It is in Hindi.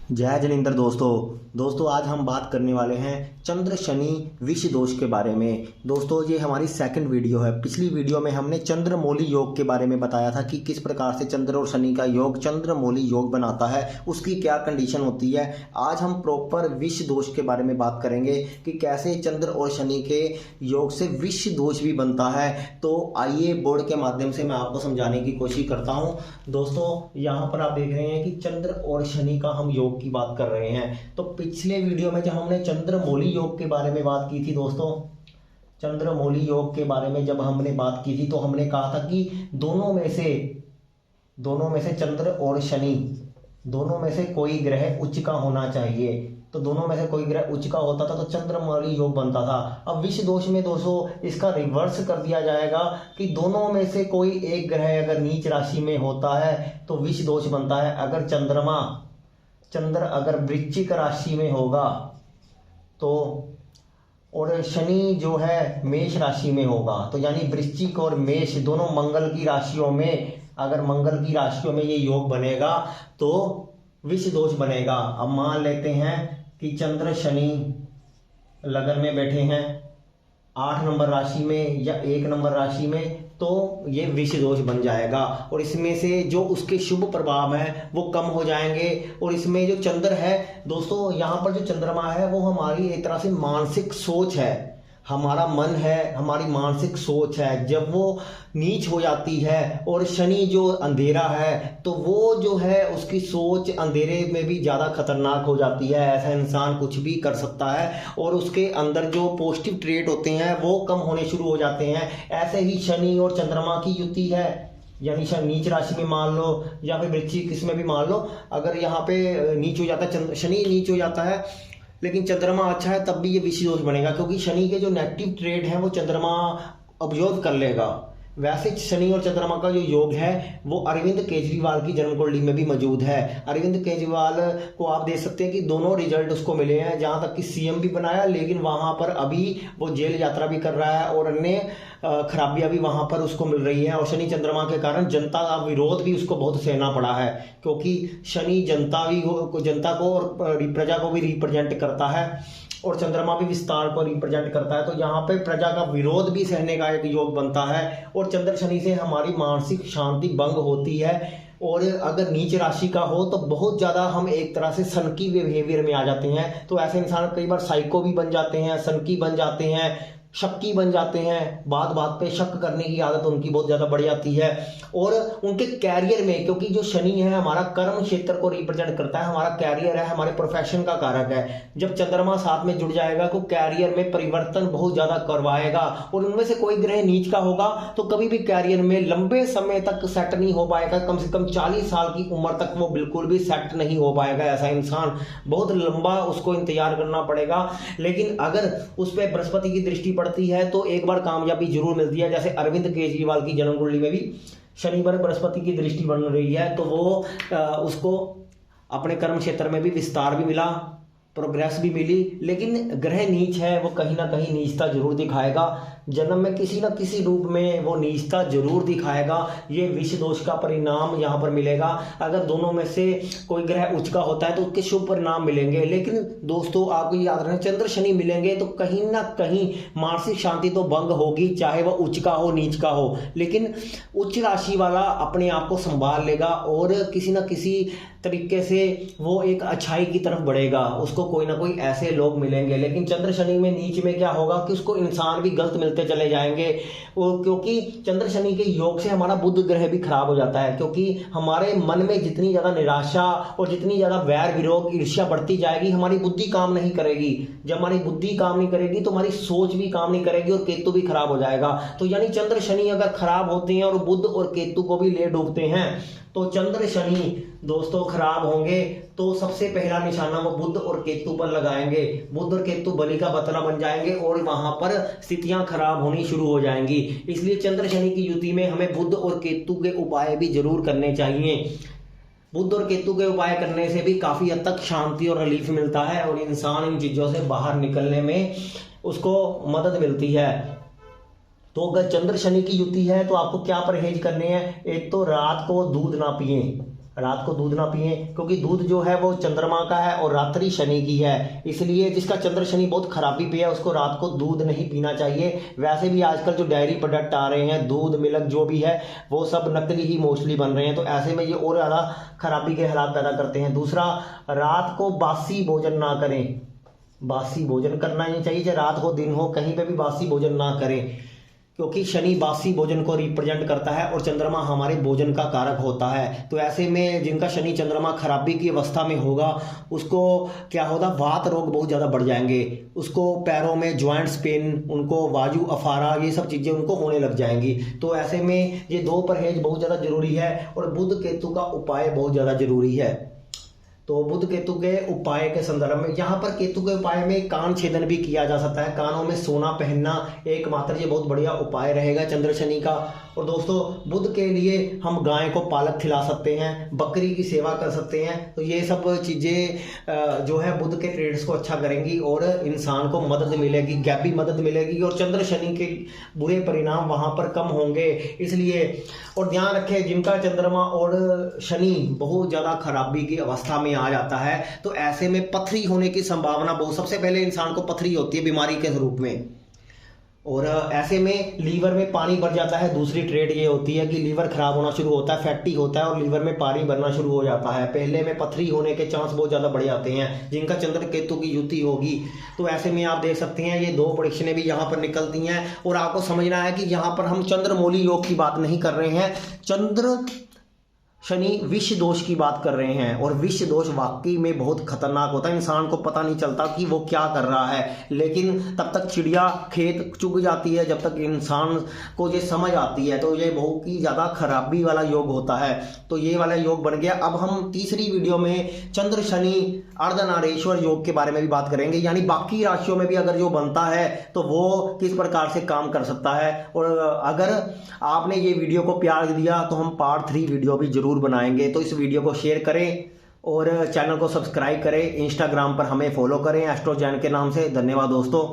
जय जिनेंद्र दोस्तों आज हम बात करने वाले हैं चंद्र शनि विष दोष के बारे में। दोस्तों ये हमारी सेकंड वीडियो है। पिछली वीडियो में हमने चंद्रमौली योग के बारे में बताया था कि किस प्रकार से चंद्र और शनि का योग चंद्रमौली योग बनाता है, उसकी क्या कंडीशन होती है। आज हम प्रॉपर विष दोष के बारे में बात करेंगे कि कैसे चंद्र और शनि के योग से विष दोष भी बनता है। तो आइए बोर्ड के माध्यम से मैं आपको समझाने की कोशिश करता हूँ। दोस्तों यहाँ पर आप देख रहे हैं कि चंद्र और शनि का हम योग की बात कर रहे हैं। तो पिछले वीडियो में जब हमने चंद्रमौली योग के बारे में बात की थी दोस्तों, चंद्रमौली योग के बारे में जब हमने बात की थी तो हमने कहा था कि दोनों में से चंद्र और शनि दोनों में से कोई ग्रह उच्च का होना चाहिए। तो दोनों में से कोई ग्रह उच्च का होता था तो चंद्रमौली योग बनता था। अब विष दोष में दोस्तों इसका रिवर्स कर दिया जाएगा कि दोनों में से कोई एक ग्रह अगर नीच राशि में होता है तो विष दोष बनता है। अगर चंद्र अगर वृश्चिक राशि में होगा तो, और शनि जो है मेष राशि में होगा, तो यानी वृश्चिक और मेष दोनों मंगल की राशियों में, अगर मंगल की राशियों में ये योग बनेगा तो विष दोष बनेगा। अब मान लेते हैं कि चंद्र शनि लगन में बैठे हैं 8 नंबर राशि में या 1 नंबर राशि में, तो ये विष दोष बन जाएगा और इसमें से जो उसके शुभ प्रभाव है वो कम हो जाएंगे। और इसमें जो चंद्र है दोस्तों, यहाँ पर जो चंद्रमा है वो हमारी एक तरह से मानसिक सोच है, हमारा मन है, हमारी मानसिक सोच है। जब वो नीच हो जाती है और शनि जो अंधेरा है तो वो जो है उसकी सोच अंधेरे में भी ज़्यादा खतरनाक हो जाती है। ऐसा इंसान कुछ भी कर सकता है और उसके अंदर जो पॉजिटिव ट्रेट होते हैं वो कम होने शुरू हो जाते हैं। ऐसे ही शनि और चंद्रमा की युति है, यानी शनि नीच राशि में मान लो या फिर वृश्चिक किसमें भी मान लो, अगर यहाँ पे नीच हो जाता है, शनि नीच हो जाता है लेकिन चंद्रमा अच्छा है तब भी ये विष दोष बनेगा, क्योंकि शनि के जो नेगेटिव ट्रेड हैं वो चंद्रमा अब्जॉर्व कर लेगा। वैसे शनि और चंद्रमा का जो योग है वो अरविंद केजरीवाल की जन्म कुंडली में भी मौजूद है। अरविंद केजरीवाल को आप देख सकते हैं कि दोनों रिजल्ट उसको मिले हैं, जहां तक कि सीएम भी बनाया लेकिन वहां पर अभी वो जेल यात्रा भी कर रहा है और अन्य खराबियां भी वहां पर उसको मिल रही है। और शनि चंद्रमा के कारण जनता का विरोध भी उसको बहुत सहना पड़ा है, क्योंकि शनि जनता को और प्रजा को भी रिप्रेजेंट करता है और चंद्रमा भी विस्तार को रिप्रेजेंट करता है। तो यहाँ पे प्रजा का विरोध भी सहने का एक योग बनता है और चंद्र शनि से हमारी मानसिक शांति भंग होती है। और अगर नीच राशि का हो तो बहुत ज़्यादा हम एक तरह से सनकी बिहेवियर में आ जाते हैं। तो ऐसे इंसान कई बार साइको भी बन जाते हैं, सनकी बन जाते हैं, शक्की बन जाते हैं, बात बात पे शक करने की आदत उनकी बहुत ज़्यादा बढ़ जाती है। और उनके कैरियर में, क्योंकि जो शनि है हमारा कर्म क्षेत्र को रिप्रेजेंट करता है, हमारा कैरियर है, हमारे प्रोफेशन का कारक है। जब चंद्रमा साथ में जुड़ जाएगा तो कैरियर में परिवर्तन बहुत ज़्यादा करवाएगा। और उनमें से कोई ग्रह नीच का होगा तो कभी भी कैरियर में लंबे समय तक सेट नहीं हो पाएगा, कम से कम 40 साल की उम्र तक वो बिल्कुल भी सेट नहीं हो पाएगा। ऐसा इंसान बहुत लंबा उसको इंतजार करना पड़ेगा। लेकिन अगर उस पर बृहस्पति की दृष्टि है तो एक बार कामयाबी जरूर मिलती है। जैसे अरविंद केजरीवाल की जन्म कुंडली में भी शनिवार बृहस्पति की दृष्टि बन रही है तो वो उसको अपने कर्म क्षेत्र में भी विस्तार भी मिला, प्रोग्रेस भी मिली। लेकिन ग्रह नीच है, वो कहीं ना कहीं नीचता जरूर दिखाएगा, जन्म में किसी ना किसी रूप में वो नीचता जरूर दिखाएगा। ये विष दोष का परिणाम यहाँ पर मिलेगा। अगर दोनों में से कोई ग्रह उच्च का होता है तो उसके शुभ परिणाम मिलेंगे। लेकिन दोस्तों आपको याद रखना, चंद्र शनि मिलेंगे तो कहीं ना कहीं मानसिक शांति तो भंग होगी, चाहे वह उच्च का हो नीच का हो। लेकिन उच्च राशि वाला अपने आप को संभाल लेगा और किसी ना किसी तरीके से वो एक अच्छाई की तरफ बढ़ेगा, उसको कोई ना कोई ऐसे लोग मिलेंगे। लेकिन चंद्र शनि में नीच में क्या होगा कि उसको इंसान भी गलत मिलते चले जाएंगे। क्योंकि चंद्र शनि के योग से हमारा बुध ग्रह भी खराब हो जाता है, क्योंकि हमारे मन में जितनी ज्यादा निराशा और जितनी ज्यादा वैर विरोध ईर्ष्या बढ़ती जाएगी, हमारी बुद्धि काम नहीं करेगी। जब हमारी बुद्धि काम नहीं करेगी तो हमारी सोच भी काम नहीं करेगी और केतु भी खराब हो जाएगा। तो यानी चंद्र शनि अगर खराब होते हैं और बुध और केतु को भी ले डूबते हैं तो चंद्र शनि दोस्तों खराब होंगे तो सबसे पहला निशाना वो बुध और केतु पर लगाएंगे। बुध और केतु बलि का बतला बन जाएंगे और वहां पर स्थितियां खराब होनी शुरू हो जाएंगी। इसलिए चंद्र शनि की युति में हमें बुध और केतु के उपाय भी जरूर करने चाहिए। बुध और केतु के उपाय करने से भी काफी हद तक शांति और रिलीफ मिलता है और इंसान इन चीजों से बाहर निकलने में उसको मदद मिलती है। तो अगर चंद्र शनि की युति है तो आपको क्या परहेज करने हैं। एक तो रात को दूध ना पिए, रात को दूध ना पिए, क्योंकि दूध जो है वो चंद्रमा का है और रात्रि शनि की है। इसलिए जिसका चंद्र शनि बहुत खराबी पे है उसको रात को दूध नहीं पीना चाहिए। वैसे भी आजकल जो डेयरी प्रोडक्ट आ रहे हैं, दूध मिल्क जो भी है, वो सब नकली ही मोस्टली बन रहे हैं, तो ऐसे में ये और ज़्यादा खराबी के हालात पैदा करते हैं। दूसरा, रात को बासी भोजन ना करें। बासी भोजन करना ही नहीं चाहिए, चाहे रात हो दिन हो, कहीं पे भी बासी भोजन ना करें, क्योंकि शनि बासी भोजन को रिप्रेजेंट करता है और चंद्रमा हमारे भोजन का कारक होता है। तो ऐसे में जिनका शनि चंद्रमा खराबी की अवस्था में होगा उसको क्या होगा, वात रोग बहुत ज़्यादा बढ़ जाएंगे, उसको पैरों में जॉइंट्स पेन, उनको वायु अफारा, ये सब चीज़ें उनको होने लग जाएंगी। तो ऐसे में ये दो परहेज बहुत ज़्यादा जरूरी है और बुध केतु का उपाय बहुत ज़्यादा जरूरी है। तो बुध केतु के उपाय के संदर्भ में यहाँ पर केतु के उपाय में कान छेदन भी किया जा सकता है। कानों में सोना पहनना एकमात्र ये बहुत बढ़िया उपाय रहेगा चंद्र शनि का। और दोस्तों, बुध के लिए हम गाय को पालक खिला सकते हैं, बकरी की सेवा कर सकते हैं। तो ये सब चीज़ें जो है बुध के ट्रेड्स को अच्छा करेंगी और इंसान को मदद मिलेगी, गैबी मदद मिलेगी और चंद्र शनि के बुरे परिणाम वहाँ पर कम होंगे। इसलिए और ध्यान रखें, जिनका चंद्रमा और शनि बहुत ज़्यादा खराबी की अवस्था में आ जाता है तो ऐसे में पथरी होने की संभावना बहुत, सबसे पहले इंसान को पथरी होती है बीमारी के रूप में। और ऐसे में लीवर में पानी भर जाता है। दूसरी ट्रेड ये होती है कि लीवर खराब होना शुरू होता है, फैटी होता है और लीवर में पानी भरना शुरू हो जाता है। पहले में पथरी होने के चांस बहुत ज़्यादा बढ़ जाते हैं जिनका चंद्र केतु की युति होगी। तो ऐसे में आप देख सकते हैं ये दो प्रेडिक्शनें भी यहाँ पर निकलती हैं। और आपको समझना है कि यहाँ पर हम चंद्रमौली योग की बात नहीं कर रहे हैं, चंद्र शनि विष दोष की बात कर रहे हैं। और विष दोष वाकई में बहुत खतरनाक होता है, इंसान को पता नहीं चलता कि वो क्या कर रहा है, लेकिन तब तक चिड़िया खेत चुग जाती है जब तक इंसान को ये समझ आती है। तो ये बहुत ही ज़्यादा खराबी वाला योग होता है। तो ये वाला योग बन गया। अब हम तीसरी वीडियो में चंद्र शनि अर्धनारीश्वर योग के बारे में भी बात करेंगे, यानी बाकी राशियों में भी अगर जो बनता है तो वो किस प्रकार से काम कर सकता है। और अगर आपने ये वीडियो को प्यार दिया तो हम पार्ट 3 वीडियो भी जरूर बनाएंगे। तो इस वीडियो को शेयर करें और चैनल को सब्सक्राइब करें, इंस्टाग्राम पर हमें फॉलो करें एस्ट्रो जैन के नाम से। धन्यवाद दोस्तों।